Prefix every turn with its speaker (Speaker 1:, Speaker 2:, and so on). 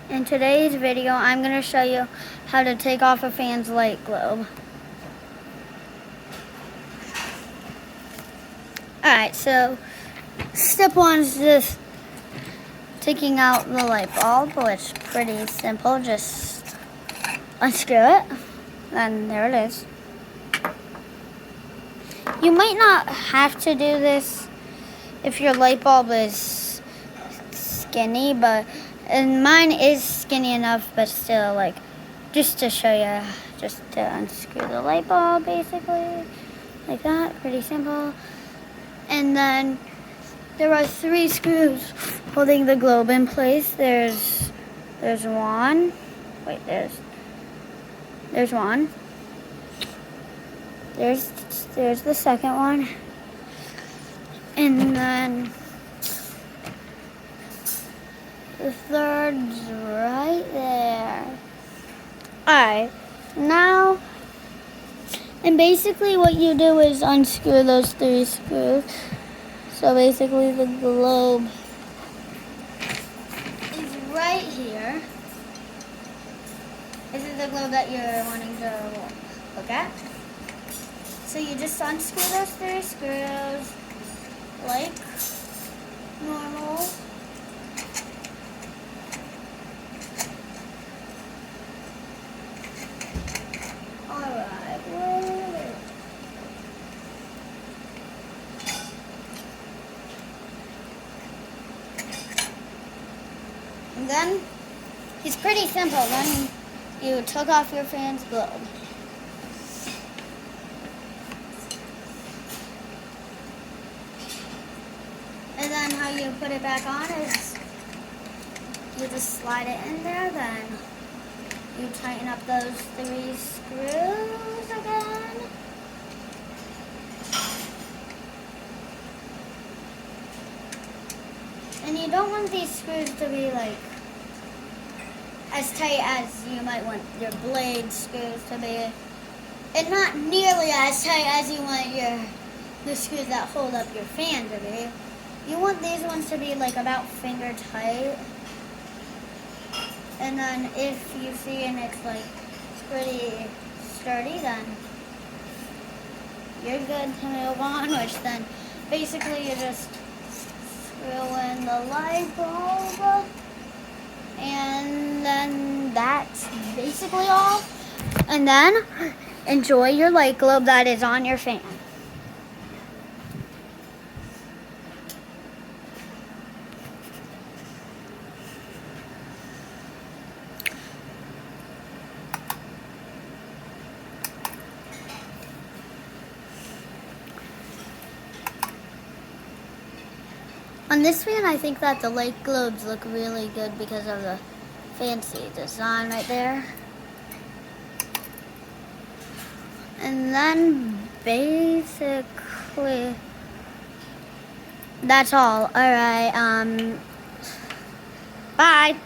Speaker 1: In today's video, I'm going to show you how to take off a fan's light globe. Alright, so step one is just taking out the light bulb, which is pretty simple. Just unscrew it, and there it is. You might not have to do this if your light bulb is skinny, and mine is skinny enough, but still, like, just to show you, just to unscrew the light bulb, basically, like that, pretty simple. And then there are 3 screws holding the globe in place. There's one. Wait, there's one. There's the second one. And then the third's right there. Alright, now, and basically what you do is unscrew those 3 screws. So basically the globe is right here. This is the globe that you're wanting to look at. So you just unscrew those 3 screws like normal. Alright, wait. And then, it's pretty simple. Then you took off your fan's globe. And then how you put it back on is you just slide it in there, then you tighten up those 3 screws again. And you don't want these screws to be like as tight as you might want your blade screws to be. And not nearly as tight as you want the screws that hold up your fan to be. You want these ones to be like about finger tight. And then if you see and it's like pretty sturdy, then you're good to move on, which then basically you just screw in the light bulb, and then that's basically all. And then enjoy your light globe that is on your fan. On this fan, I think that the light globes look really good because of the fancy design right there. And then basically, that's all. Alright, bye.